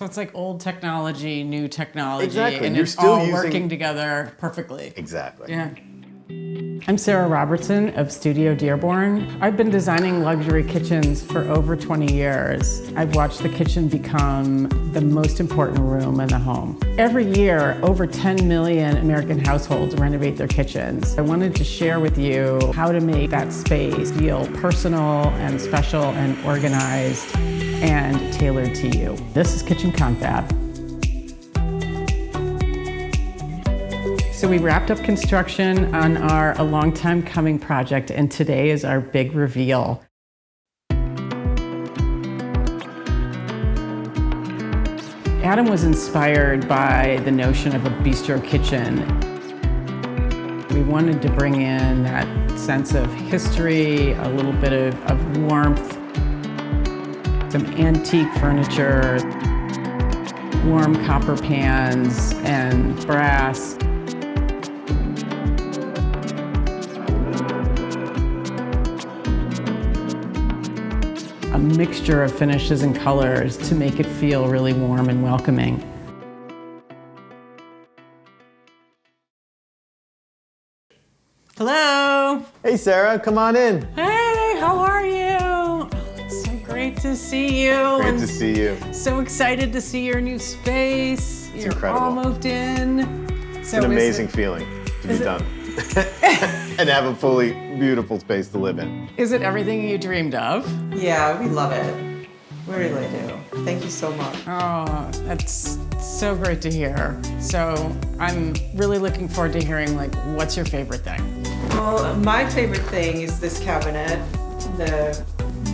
So it's like old technology, new technology, Exactly. and You're it's still all using... working together perfectly. Exactly. Yeah. I'm Sarah Robertson of Studio Dearborn. I've been designing luxury kitchens for over 20 years. I've watched the kitchen become the most important room in the home. Every year, over 10 million American households renovate their kitchens. I wanted to share with you how to make that space feel personal and special and organized and tailored to you. This is Kitchen Confab. So we wrapped up construction on a long time coming project, and today is our big reveal. Adam was inspired by the notion of a bistro kitchen. We wanted to bring in that sense of history, a little bit of warmth, some antique furniture, warm copper pans and brass. A mixture of finishes and colors to make it feel really warm and welcoming. Hello. Hey, Sarah, come on in. Hey, how are you? Oh, it's so great to see you. Great to see you. So excited to see your new space. It's You're incredible. all moved in. It's an amazing feeling to be done. And have a fully beautiful space to live in. Is it everything you dreamed of? Yeah, we love it. We really do. Thank you so much. Oh, that's so great to hear. So I'm really looking forward to hearing, like, what's your favorite thing? Well, my favorite thing is this cabinet. The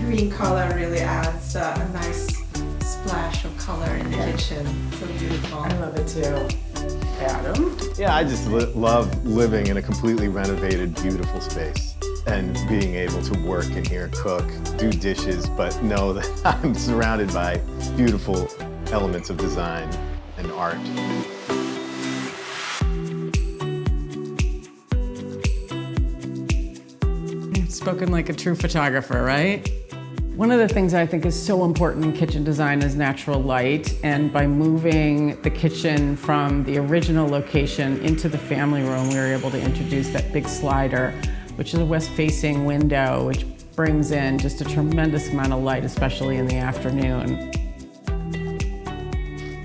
green color really adds a nice splash of color in the kitchen. So beautiful. I love it too. Adam? Yeah, I just love living in a completely renovated, beautiful space and being able to work in here, cook, do dishes, but know that I'm surrounded by beautiful elements of design and art. You've spoken like a true photographer, right? One of the things I think is so important in kitchen design is natural light, and by moving the kitchen from the original location into the family room, we were able to introduce that big slider, which is a west-facing window, which brings in just a tremendous amount of light, especially in the afternoon.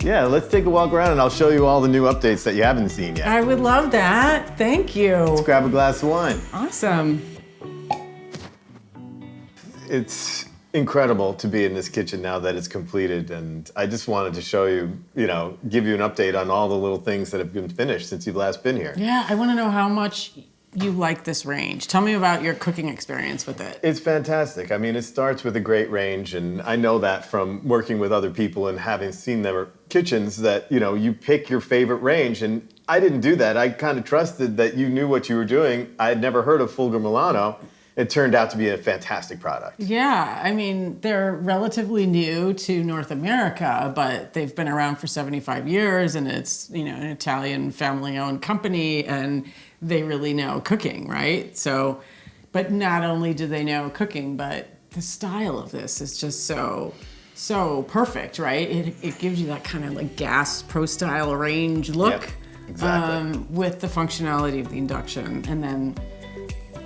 Yeah, let's take a walk around and I'll show you all the new updates that you haven't seen yet. I would love that. Thank you. Let's grab a glass of wine. Awesome. It's incredible to be in this kitchen now that it's completed, and I just wanted to show you, give you an update on all the little things that have been finished since you've last been here. Yeah, I want to know how much you like this range. Tell me about your cooking experience with it. It's fantastic. I mean, it starts with a great range, and I know that from working with other people and having seen their kitchens that, you pick your favorite range, and I didn't do that. I kind of trusted that you knew what you were doing. I had never heard of Fulgur Milano. It turned out to be a fantastic product. Yeah, I mean, they're relatively new to North America, but they've been around for 75 years, and it's, an Italian family-owned company, and they really know cooking, right? So, but not only do they know cooking, but the style of this is just so perfect, right? It gives you that kind of like gas pro-style range look. Yep, exactly. With the functionality of the induction, and then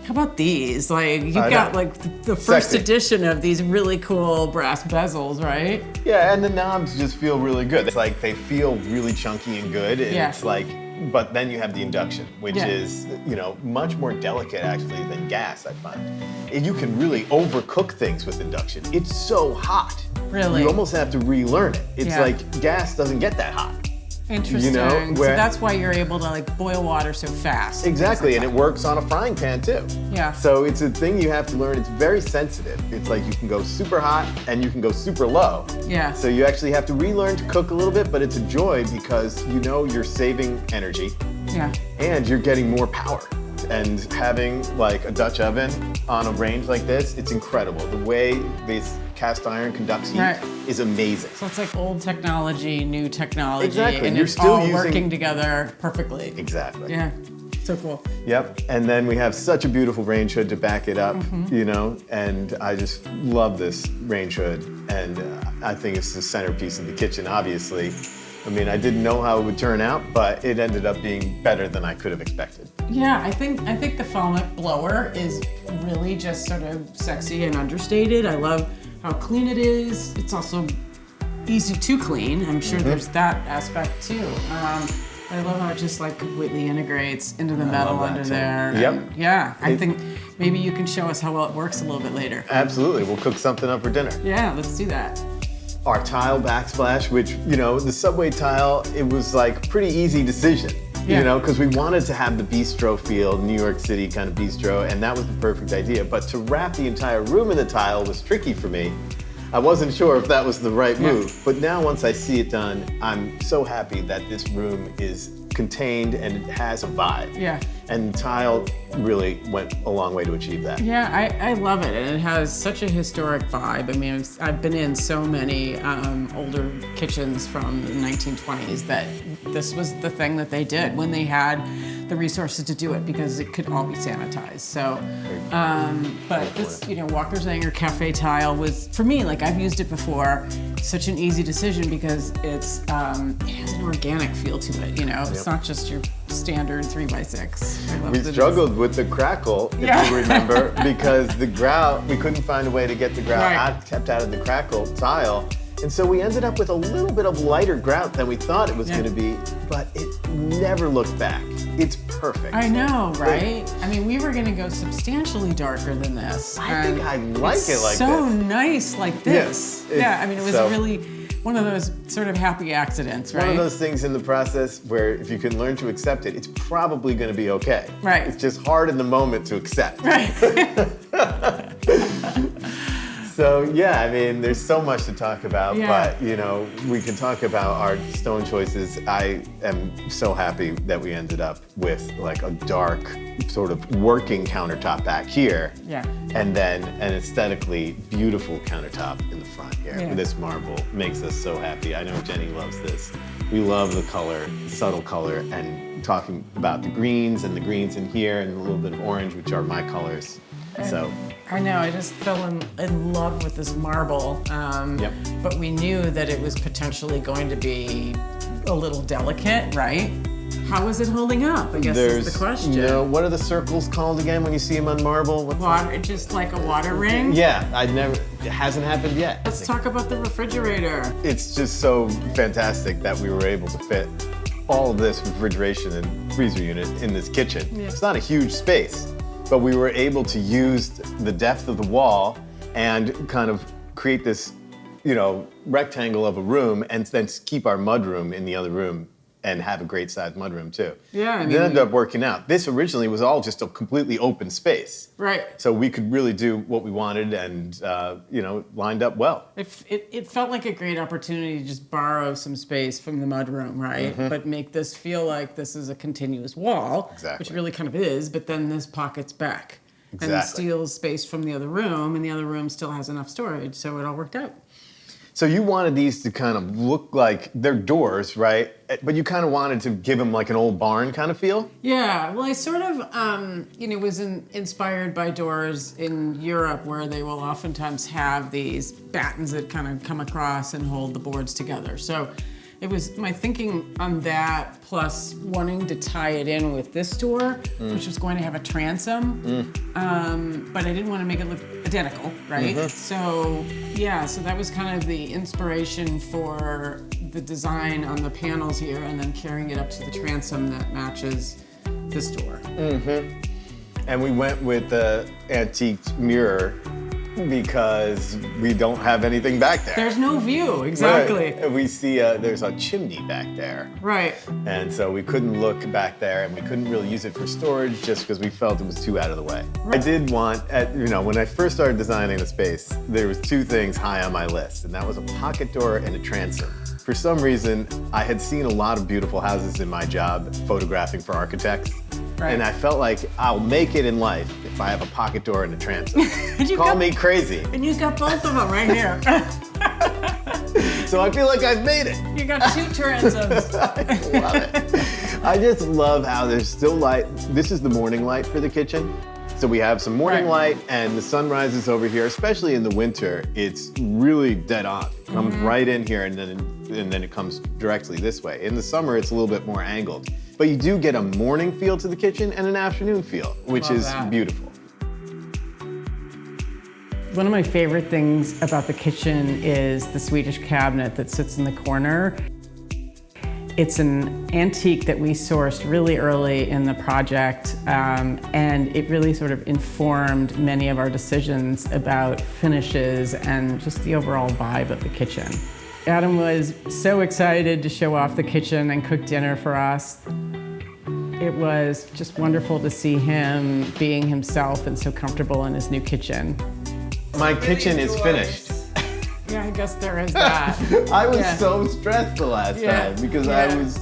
how about these? Like, you've got like the first Sexy. edition of these really cool brass bezels, right? Yeah, and the knobs just feel really good. It's like they feel really chunky and good, and Yeah. it's like, but then you have the induction, which Yeah. is, much more delicate actually than gas, I find. And you can really overcook things with induction. It's so hot. Really? You almost have to relearn it. It's Yeah. like gas doesn't get that hot. Interesting. So where- that's why you're able to like boil water so fast. Exactly, and it works on a frying pan too. Yeah. So it's a thing you have to learn. It's very sensitive. It's like you can go super hot and you can go super low. Yeah. So you actually have to relearn to cook a little bit, but it's a joy because you're saving energy Yeah. and you're getting more power. And having like a Dutch oven on a range like this, it's incredible. The way this cast iron conducts heat Right. is amazing. So it's like old technology, new technology, Exactly. and You're it's still all using- working together perfectly. Exactly. Yeah. So cool. Yep, and then we have such a beautiful range hood to back it up, you know, and I just love this range hood, and I think it's the centerpiece of the kitchen, obviously. I mean, I didn't know how it would turn out, but it ended up being better than I could have expected. Yeah, I think the filament blower is really just sort of sexy and understated. I love how clean it is. It's also easy to clean. I'm sure there's that aspect too. I love how it just like completely integrates into the metal under there. Yep. And yeah, I think maybe you can show us how well it works a little bit later. Absolutely, we'll cook something up for dinner. Yeah, let's do that. Our tile backsplash, which, you know, the subway tile, it was like pretty easy decision, Yeah. you know, because we wanted to have the bistro feel, New York City kind of bistro, and that was the perfect idea. But to wrap the entire room in the tile was tricky for me. I wasn't sure if that was the right move, but now once I see it done, I'm so happy that this room is contained and it has a vibe. Yeah. And tile really went a long way to achieve that. Yeah, I love it, and it has such a historic vibe. I mean, I've been in so many older kitchens from the 1920s that this was the thing that they did when they had the resources to do it, because it could all be sanitized. So, but this, you know, Walker's Anger Cafe tile was, for me, like I've used it before, such an easy decision because it's it has an organic feel to it. You know, it's not just your standard 3x6. I love We that struggled with the crackle, if you remember, because the grout, we couldn't find a way to get the grout kept out of the crackle tile. And so we ended up with a little bit of lighter grout than we thought it was going to be, but it never looked back. It's perfect. I know, right? I mean, we were going to go substantially darker than this. I think I like it like so this. nice like this. Yeah, I mean, it was so- really one of those sort of happy accidents, right? One of those things in the process where if you can learn to accept it, it's probably going to be okay. Right. It's just hard in the moment to accept. Right. So yeah, I mean, there's so much to talk about, Yeah. but you know, we can talk about our stone choices. I am so happy that we ended up with like a dark sort of working countertop back here. Yeah. And then an aesthetically beautiful countertop in the front here. Yeah. This marble makes us so happy. I know Jenny loves this. We love the color, subtle color, and talking about the greens and the greens in here and a little bit of orange, which are my colors. So. I know, I just fell in love with this marble, but we knew that it was potentially going to be a little delicate, right? How is it holding up, I guess is the question. You know, what are the circles called again when you see them on marble? What's Water, just like a water ring? Yeah, it hasn't happened yet. Let's talk about the refrigerator. It's just so fantastic that we were able to fit all of this refrigeration and freezer unit in this kitchen. Yeah. It's not a huge space, but we were able to use the depth of the wall and kind of create this, you know, rectangle of a room and then keep our mudroom in the other room and have a great sized mudroom too. Yeah, I It mean, ended up working out. This originally was all just a completely open space. Right. So we could really do what we wanted and, you know, lined up well. It felt like a great opportunity to just borrow some space from the mudroom, right? But make this feel like this is a continuous wall, which really kind of is, but then this pockets back and steals space from the other room, and the other room still has enough storage, so it all worked out. So you wanted these to kind of look like they're doors, right? But you kind of wanted to give them like an old barn kind of feel? Yeah, well, I sort of, you know, was inspired by doors in Europe where they will oftentimes have these battens that kind of come across and hold the boards together. So it was my thinking on that, plus wanting to tie it in with this door, which was going to have a transom, but I didn't want to make it look identical, right? So yeah, so that was kind of the inspiration for the design on the panels here, and then carrying it up to the transom that matches this door. And we went with the antique mirror because we don't have anything back there. There's no view, exactly. Right. We see there's a chimney back there. Right. And so we couldn't look back there, and we couldn't really use it for storage just because we felt it was too out of the way. I did want, you know, when I first started designing the space, there was two things high on my list, and that was a pocket door and a transom. For some reason, I had seen a lot of beautiful houses in my job photographing for architects. Right. And I felt like I'll make it in life if I have a pocket door and a transom. Call me crazy. And you've got both of them right here. So I feel like I've made it. You got two transoms. I love it. I just love how there's still light. This is the morning light for the kitchen. So we have some morning light and the sun rises over here, especially in the winter. It's really dead on. It comes right in here and then it comes directly this way. In the summer, it's a little bit more angled. But you do get a morning feel to the kitchen and an afternoon feel, which is beautiful. One of my favorite things about the kitchen is the Swedish cabinet that sits in the corner. It's an antique that we sourced really early in the project, and it really sort of informed many of our decisions about finishes and just the overall vibe of the kitchen. Adam was so excited to show off the kitchen and cook dinner for us. It was just wonderful to see him being himself and so comfortable in his new kitchen. My kitchen is finished. Yeah, I guess there is that. I was so stressed the last time because I was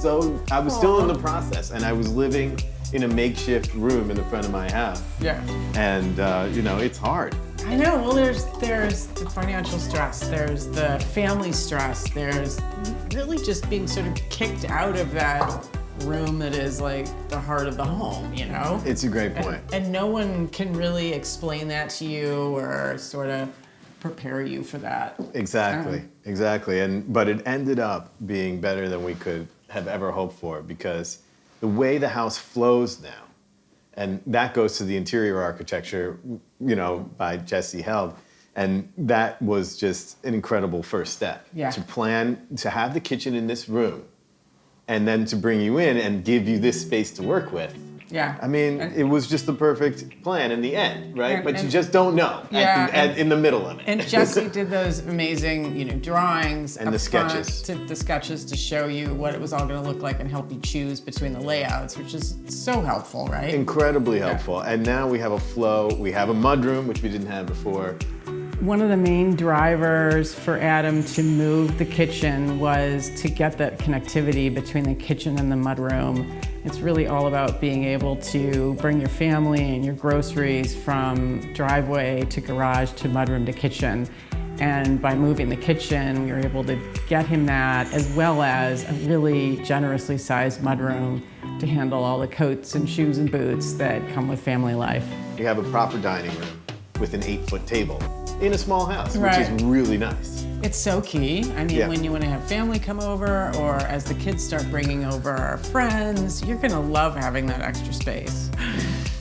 still in the process and I was living in a makeshift room in the front of my house. Yeah. And you know, it's hard. I know, well there's the financial stress, there's the family stress, there's really just being sort of kicked out of that room that is like the heart of the home, you know? It's a great point. And no one can really explain that to you or sort of prepare you for that. Exactly, exactly. But it ended up being better than we could have ever hoped for because the way the house flows now, and that goes to the interior architecture, you know, by Jesse Held, and that was just an incredible first step. Yeah. To plan, to have the kitchen in this room, and then to bring you in and give you this space to work with. Yeah. I mean, it was just the perfect plan in the end, right? But you just don't know in the middle of it. And Jesse did those amazing, you know, drawings and the sketches. The sketches to show you what it was all going to look like and help you choose between the layouts, which is so helpful, right? Incredibly helpful. And now we have a flow. We have a mudroom, which we didn't have before. One of the main drivers for Adam to move the kitchen was to get that connectivity between the kitchen and the mudroom. It's really all about being able to bring your family and your groceries from driveway to garage to mudroom to kitchen. And by moving the kitchen, we were able to get him that, as well as a really generously sized mudroom to handle all the coats and shoes and boots that come with family life. We have a proper dining room with an 8-foot table in a small house, which is really nice. It's so key. I mean, when you want to have family come over or as the kids start bringing over friends, you're going to love having that extra space.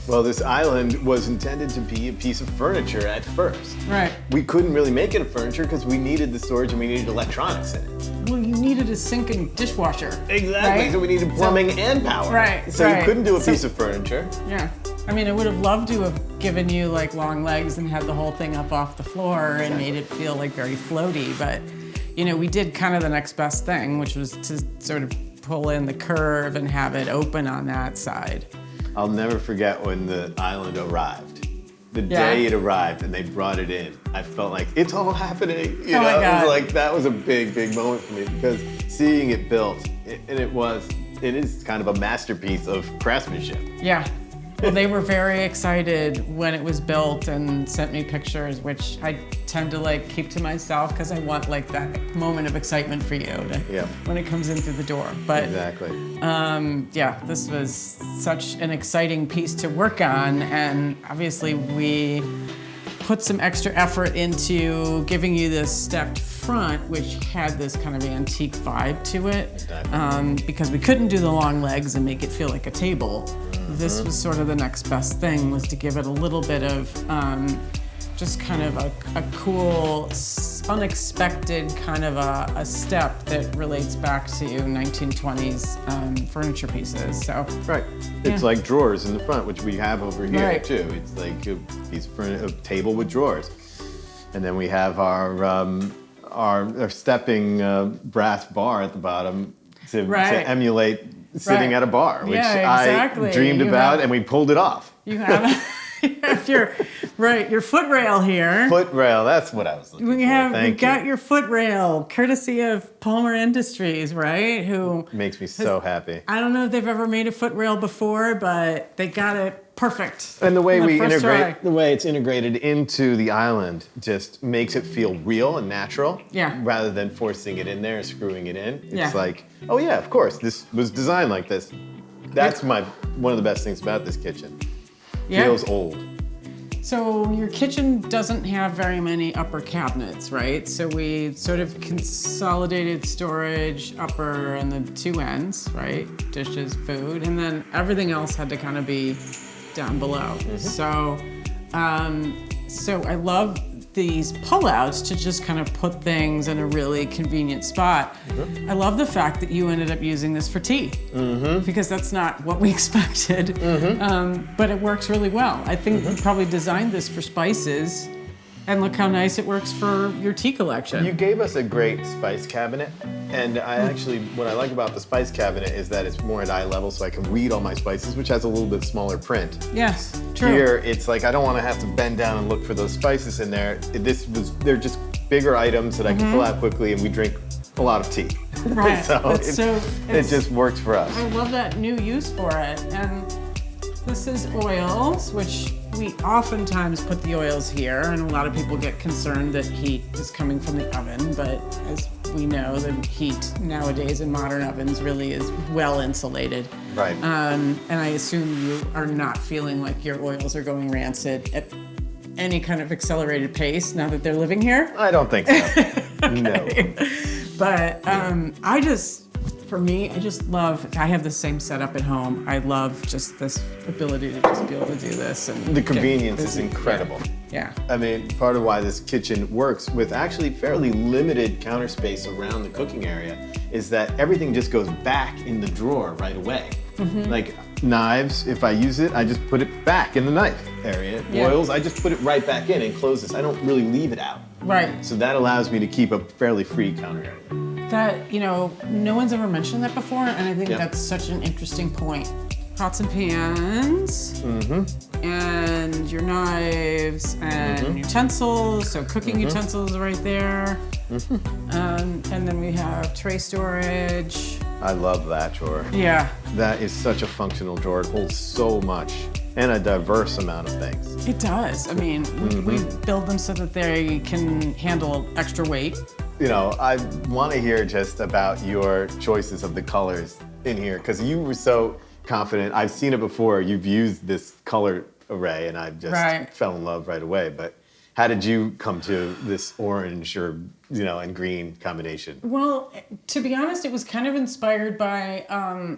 Well, this island was intended to be a piece of furniture at first. Right. We couldn't really make it a furniture because we needed the storage and we needed electronics in it. Well, you needed a sink and dishwasher. Exactly, right? So we needed plumbing and power. Right, So you couldn't do a piece of furniture. Yeah. I mean, I would have loved to have given you like long legs and had the whole thing up off the floor and made it feel like very floaty, but you know, we did kind of the next best thing, which was to sort of pull in the curve and have it open on that side. I'll never forget when the island arrived. The day it arrived and they brought it in, I felt like it's all happening. You know, my God. It was like, that was a big, big moment for me because seeing it built, it is kind of a masterpiece of craftsmanship. Yeah. Well, they were very excited when it was built and sent me pictures, which I tend to like keep to myself because I want like that moment of excitement for you when it comes in through the door. But exactly. Yeah, this was such an exciting piece to work on, and obviously we put some extra effort into giving you this stepped front, which had this kind of antique vibe to it, because we couldn't do the long legs and make it feel like a table. This was sort of the next best thing, was to give it a little bit of just kind of a cool, unexpected kind of a step that relates back to 1920s furniture pieces. So it's like drawers in the front, which we have over here too. It's like a piece of a table with drawers, and then we have our stepping brass bar at the bottom to emulate sitting at a bar, which I dreamed about, and we pulled it off. You have, your footrail here. Footrail, that's what I was looking for. We've got your footrail, courtesy of Palmer Industries, right? Who makes me so happy. I don't know if they've ever made a footrail before, but they got it perfect. And the way the way it's integrated into the island just makes it feel real and natural. Yeah. Rather than forcing it in there and screwing it in. It's like, oh yeah, of course, this was designed like this. That's one of the best things about this kitchen. Yeah. Feels old. So your kitchen doesn't have very many upper cabinets, right? So we sort of consolidated storage upper and the two ends, right? Dishes, food, and then everything else had to kind of be down below. So I love these pullouts to just kind of put things in a really convenient spot. I love the fact that you ended up using this for tea, because that's not what we expected, but it works really well. I think you probably designed this for spices, and look how nice it works for your tea collection. You gave us a great spice cabinet, and what I like about the spice cabinet is that it's more at eye level, so I can read all my spices, which has a little bit smaller print. Yes, true. Here, it's like I don't want to have to bend down and look for those spices in there. They're just bigger items that I can pull out quickly, and we drink a lot of tea. Right. It just works for us. I love that new use for it. And this is oils, which we oftentimes put the oils here, and a lot of people get concerned that heat is coming from the oven, but as we know, the heat nowadays in modern ovens really is well insulated. Right. And I assume you are not feeling like your oils are going rancid at any kind of accelerated pace now that they're living here? I don't think so. No. But for me, I just love, I have the same setup at home. I love just this ability to just be able to do this. And the convenience is incredible. Yeah. I mean, part of why this kitchen works with actually fairly limited counter space around the cooking area is that everything just goes back in the drawer right away. Like knives, if I use it, I just put it back in the knife area. Yeah. Oils, I just put it right back in and close this. I don't really leave it out. Right. So that allows me to keep a fairly free counter area. That, no one's ever mentioned that before, and I think that's such an interesting point. Pots and pans, and your knives and utensils, so cooking utensils right there. And then we have tray storage. I love that drawer. Yeah. That is such a functional drawer. It holds so much and a diverse amount of things. It does. I mean, we build them so that they can handle extra weight. I want to hear just about your choices of the colors in here, because you were so confident. I've seen it before. You've used this color array, and I just fell in love right away. But how did you come to this orange and green combination? Well, to be honest, it was kind of inspired by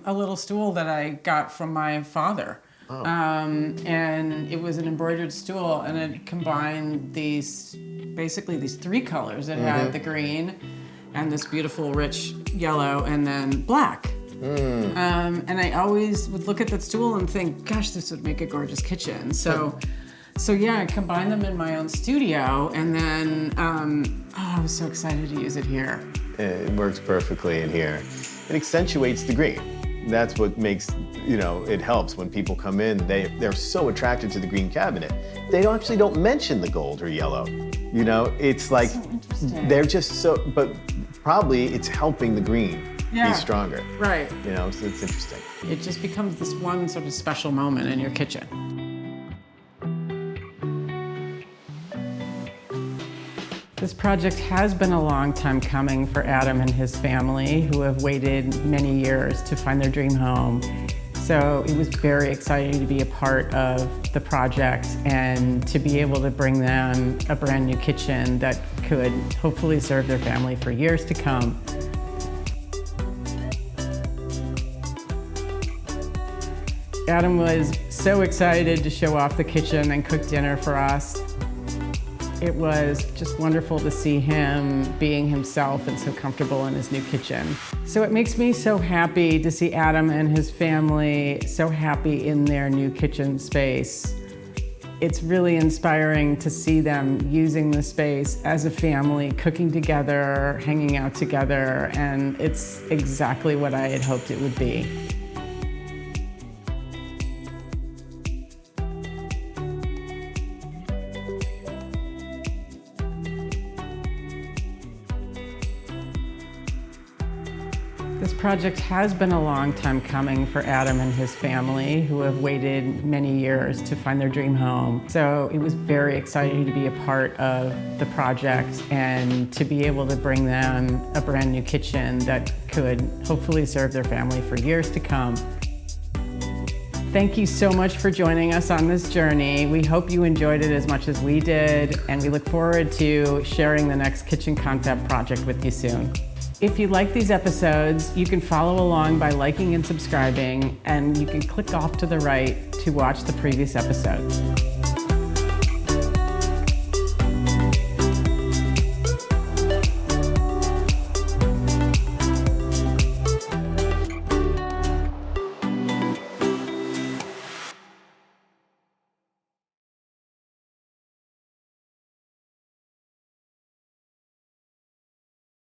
a little stool that I got from my father. Oh. And it was an embroidered stool, and it combined these three colors. It had the green and this beautiful rich yellow and then black. And I always would look at that stool and think, gosh, this would make a gorgeous kitchen. So yeah, I combined them in my own studio, and then I was so excited to use it here. It works perfectly in here. It accentuates the green. That's what makes, it helps when people come in. They're so attracted to the green cabinet. They actually don't mention the gold or yellow. It's like they're just but probably it's helping the green be stronger. Right. So it's interesting. It just becomes this one sort of special moment in your kitchen. This project has been a long time coming for Adam and his family, who have waited many years to find their dream home. So it was very exciting to be a part of the project and to be able to bring them a brand new kitchen that could hopefully serve their family for years to come. Adam was so excited to show off the kitchen and cook dinner for us. It was just wonderful to see him being himself and so comfortable in his new kitchen. So it makes me so happy to see Adam and his family so happy in their new kitchen space. It's really inspiring to see them using the space as a family, cooking together, hanging out together, and it's exactly what I had hoped it would be. This project has been a long time coming for Adam and his family, who have waited many years to find their dream home. So it was very exciting to be a part of the project and to be able to bring them a brand new kitchen that could hopefully serve their family for years to come. Thank you so much for joining us on this journey. We hope you enjoyed it as much as we did, and we look forward to sharing the next kitchen concept project with you soon. If you like these episodes, you can follow along by liking and subscribing, and you can click off to the right to watch the previous episodes.